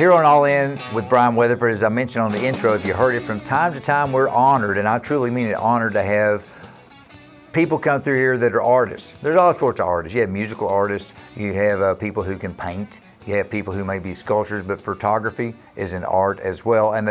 Here on All In with Brian Weatherford, as I mentioned on the intro, if you heard it, from time to time we're honored, and I truly mean it, honored to have people come through here that are artists. There's all sorts of artists. You have musical artists, you have people who can paint, you have people who may be sculptors, but photography is an art as well. And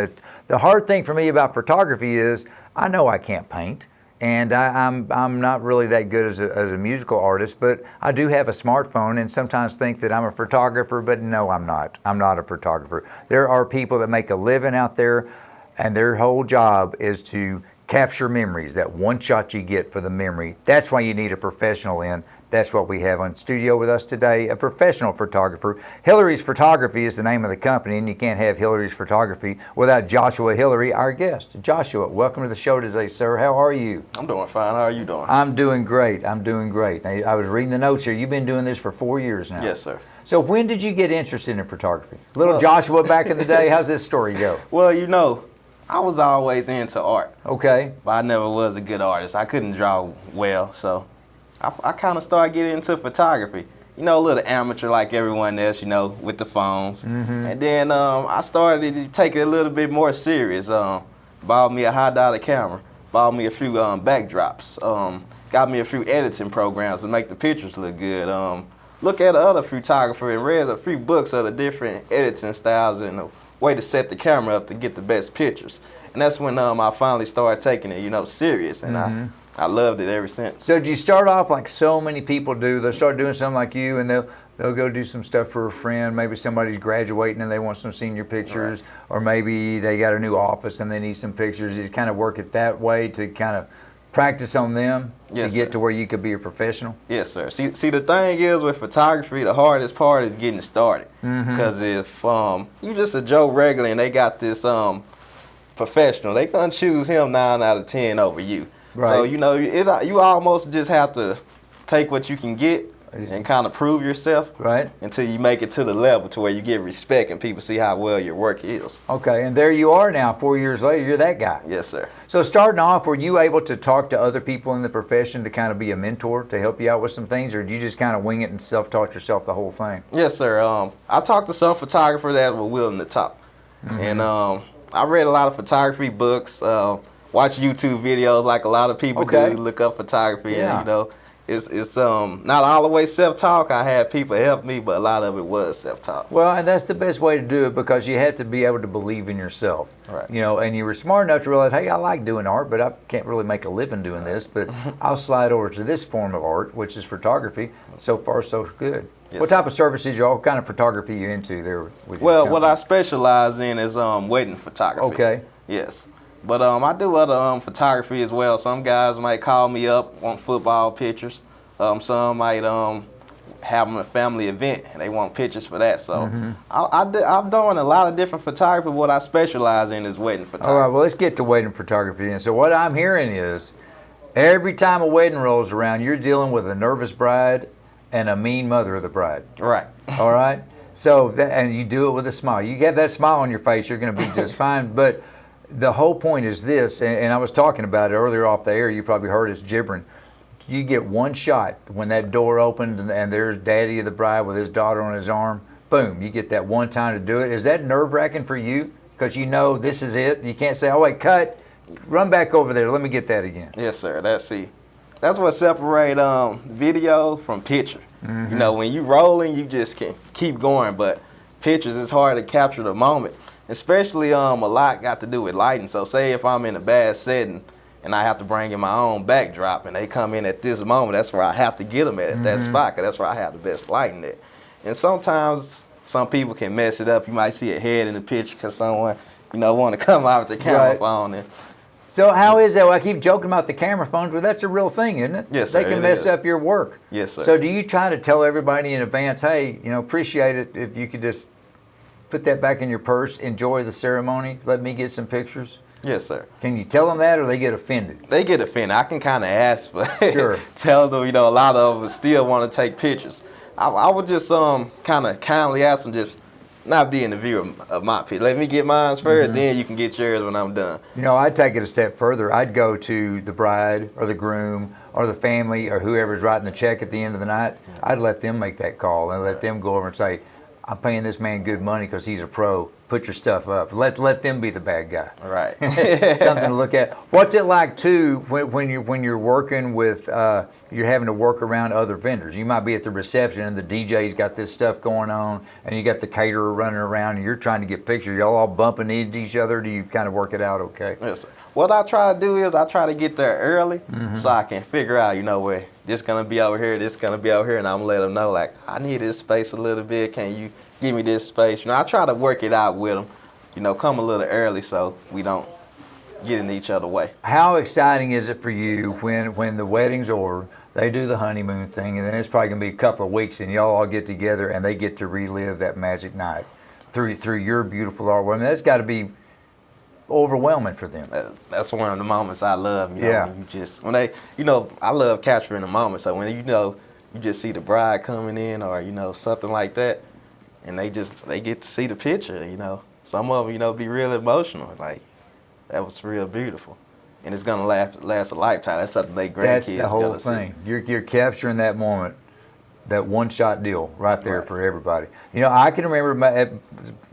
the hard thing for me about photography is I know I can't paint, and I'm not really that good as a musical artist, but I do have a smartphone and sometimes think that I'm a photographer, but no, I'm not. I'm not a photographer. There are people that make a living out there, and their whole job is to capture memories, that one shot you get for the memory. That's why you need a professional in. That's what we have on studio with us today, a professional photographer. Hillery's Photography is the name of the company, and you can't have Hillery's Photography without Joshua Hillery, our guest. Joshua, welcome to the show today, sir. How are you? I'm doing fine. How are you doing? I'm doing great. I'm doing great. Now, I was reading the notes here. You've been doing this for 4 years now. Yes, sir. So when did you get interested in photography? Little Joshua back in the day, how's this story go? Well, you know, I was always into art. Okay. But I never was a good artist. I couldn't draw well, so I kind of started getting into photography. You know, a little amateur like everyone else, you know, with the phones. Mm-hmm. And then I started to take it a little bit more serious. Bought me a high-dollar camera, bought me a few backdrops, got me a few editing programs to make the pictures look good. Look at other photographer and read a few books of the different editing styles and the way to set the camera up to get the best pictures. And that's when I finally started taking it, you know, serious. And I loved it ever since. So did you start off like so many people do? They'll start doing something like you, and they'll go do some stuff for a friend. Maybe somebody's graduating and they want some senior pictures, right. Or maybe they got a new office and they need some pictures. You kind of work it that way to kind of practice on them, yes, to get to where you could be a professional? Yes, sir. See, the thing is with photography, the hardest part is getting started. Because if you just a Joe regular and they got this professional, they gonna choose him 9 out of 10 over you. Right. So, you know, you almost just have to take what you can get and kind of prove yourself, right, until you make it to the level to where you get respect and people see how well your work is. Okay, and there you are now, 4 years later, you're that guy. Yes, sir. So starting off, were you able to talk to other people in the profession to kind of be a mentor to help you out with some things, or did you just kind of wing it and self-taught yourself the whole thing? Yes, sir. I talked to some photographers that were willing to talk. And I read a lot of photography books, watch YouTube videos like a lot of people do, look up photography, and you know, it's not all the way self-talk. I had people help me, but a lot of it was self-talk. Well, and that's the best way to do it, because you have to be able to believe in yourself. Right. You know, and you were smart enough to realize, hey, I like doing art, but I can't really make a living doing this, but I'll slide over to this form of art, which is photography. So far, so good. Yes, what type of services, what kind of photography are you into there with your company? What I specialize in is wedding photography. Okay. Yes. But I do other photography as well. Some guys might call me up, want football pictures. Some might have a family event and they want pictures for that. So I'm doing a lot of different photography. What I specialize in is wedding photography. All right, well, let's get to wedding photography then. So what I'm hearing is every time a wedding rolls around, you're dealing with a nervous bride and a mean mother of the bride. Right. All right? So, and you do it with a smile. You have that smile on your face, you're going to be just fine. But the whole point is this, and I was talking about it earlier off the air, you probably heard us gibbering. You get one shot when that door opened and there's daddy of the bride with his daughter on his arm. Boom, you get that one time to do it. Is that nerve-wracking for you? Because you know this is it. You can't say, oh, wait, cut. Run back over there. Let me get that again. Yes, sir. That's what separates video from picture. You know, when you rolling, you just can keep going, but pictures, it's hard to capture the moment. Especially a lot got to do with lighting. So say if I'm in a bad setting and I have to bring in my own backdrop and they come in at this moment, that's where I have to get them at that spot, because that's where I have the best lighting at. And sometimes some people can mess it up. You might see a head in the picture because someone, you know, want to come out with the camera phone. And so how is that? Well, I keep joking about the camera phones, but that's a real thing, isn't it? Yes, sir. They can mess up your work. Yes, sir. So do you try to tell everybody in advance, hey, you know, appreciate it if you could just put that back in your purse, enjoy the ceremony, let me get some pictures? Yes, sir. Can you tell them that, or they get offended? They get offended. I can kind of ask, but sure. Tell them, you know, a lot of them still want to take pictures. I would just kind of kindly ask them, just not be in the view of my picture. Let me get mine first, then you can get yours when I'm done. You know, I'd take it a step further. I'd go to the bride or the groom or the family or whoever's writing the check at the end of the night. I'd let them make that call and let them go over and say, I'm paying this man good money because he's a pro. Put your stuff up. Let them be the bad guy. Right. Something to look at. What's it like too when you're working with you're having to work around other vendors? You might be at the reception and the DJ's got this stuff going on, and you got the caterer running around, and you're trying to get pictures. Y'all all bumping into each other. Do you kind of work it out okay? Yes, sir. What I try to do is I try to get there early so I can figure out, where this gonna be over here, this gonna be over here, and I'm gonna let them know, like, I need this space a little bit. Can you give me this space? I try to work it out with them, come a little early so we don't get in each other's way. How exciting is it for you when the wedding's over, they do the honeymoon thing, and then it's probably gonna be a couple of weeks, and y'all all get together and they get to relive that magic night through your beautiful artwork? I mean, that's got to be overwhelming for them. That's one of the moments I love. Yeah. When you just I love capturing the moment. So when you just see the bride coming in, or something like that, and they get to see the picture. Some of them be real emotional. Like, that was real beautiful, and it's gonna last a lifetime. That's something they grandkids. That's the whole gonna thing. See. You're capturing that moment. That one-shot deal right there for everybody. I can remember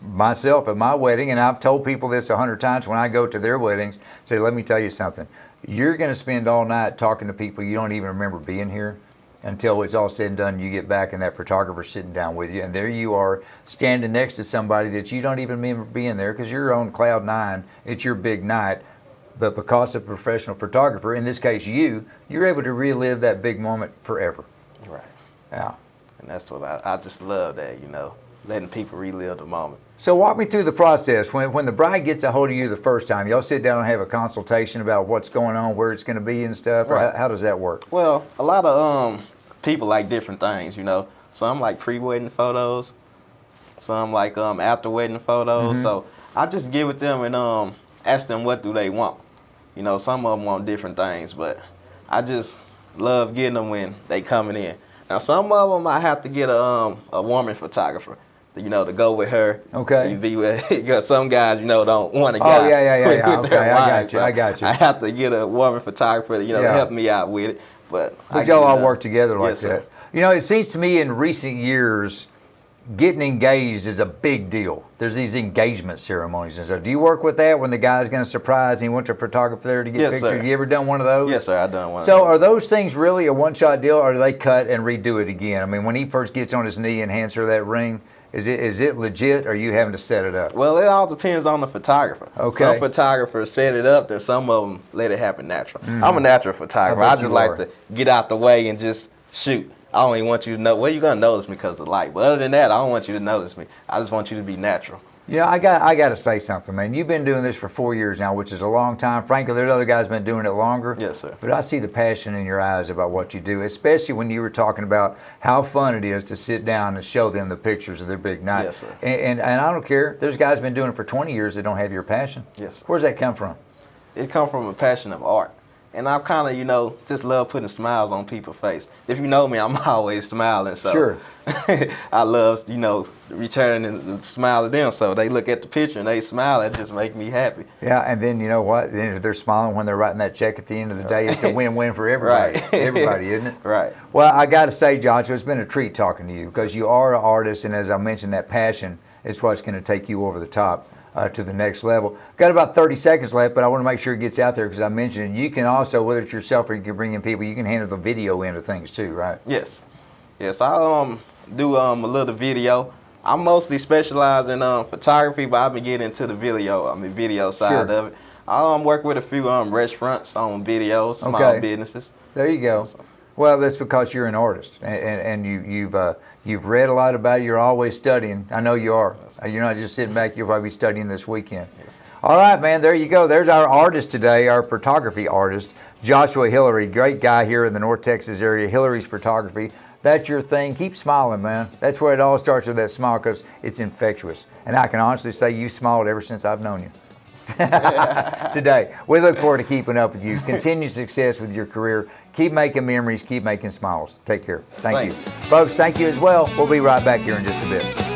myself at my wedding, and I've told people this 100 times when I go to their weddings, say, let me tell you something. You're going to spend all night talking to people you don't even remember being here until it's all said and done. You get back and that photographer's sitting down with you, and there you are standing next to somebody that you don't even remember being there because you're on cloud nine. It's your big night. But because of a professional photographer, in this case you're able to relive that big moment forever. Right. Yeah. And that's what I just love that, letting people relive the moment. So walk me through the process. When the bride gets a hold of you the first time, y'all sit down and have a consultation about what's going on, where it's going to be and stuff? Right. Or how does that work? Well, a lot of people like different things, Some like pre-wedding photos, some like after wedding photos. Mm-hmm. So I just give it to them and ask them what do they want. Some of them want different things, but I just love getting them when they coming in. Now, some of them I have to get a woman photographer, to go with her. Okay. Because some guys, don't want a guy. Oh, yeah. With their Okay, wives. I got you. I have to get a woman photographer, to help me out with it. But y'all all work together like yes, that. Sir. It seems to me in recent years, getting engaged is a big deal. There's these engagement ceremonies and stuff. Do you work with that when the guy's going to surprise and he wants a photographer there to get Yes, pictures? sir. Have you ever done one of those? Yes, sir, I've done one. So are those things really a one-shot deal, or do they cut and redo it again? I mean, when he first gets on his knee and hands her that ring, is it legit, or are you having to set it up? Well, it all depends on the photographer. Okay. Some photographers set it up, then some of them let it happen natural. I'm a natural photographer. I just like to get out the way and just shoot. I don't even want you to know. Well, you're going to notice me because of the light. But other than that, I don't want you to notice me. I just want you to be natural. I got to say something, man. You've been doing this for 4 years now, which is a long time. Frankly, there's other guys been doing it longer. Yes, sir. But I see the passion in your eyes about what you do, especially when you were talking about how fun it is to sit down and show them the pictures of their big night. Yes, sir. And I don't care. There's guys been doing it for 20 years that don't have your passion. Yes, sir. Where's that come from? It comes from a passion of art. And I kind of, just love putting smiles on people's face. If you know me, I'm always smiling. So Sure. I love, returning the smile to them. So they look at the picture and they smile. It just makes me happy. Yeah, and then you know what? Then if they're smiling when they're writing that check at the end of the day, it's a win-win for everybody. Right. Everybody, isn't it? Right. Well, I got to say, Joshua, it's been a treat talking to you because you are an artist, and as I mentioned, that passion is what's going to take you over the top. To the next level. Got about 30 seconds left, but I want to make sure it gets out there because I mentioned you can also, whether it's yourself or you can bring in people, you can handle the video end of things too, right? Yes. I do a little video. I mostly specialize in photography, but I've been getting into the video side of it. I work with a few restaurants on videos, small businesses. There you go. Well, that's because you're an artist, and you've read a lot about it. You're always studying. I know you are. You're not just sitting back. You'll probably be studying this weekend. Yes. All right, man. There you go. There's our artist today, our photography artist, Joshua Hillery. Great guy here in the North Texas area. Hillery's Photography. That's your thing. Keep smiling, man. That's where it all starts, with that smile, because it's infectious. And I can honestly say you've smiled ever since I've known you. Today. We look forward to keeping up with you. Continued success with your career. Keep making memories. Keep making smiles. Take care. Thank you. Folks, thank you as well. We'll be right back here in just a bit.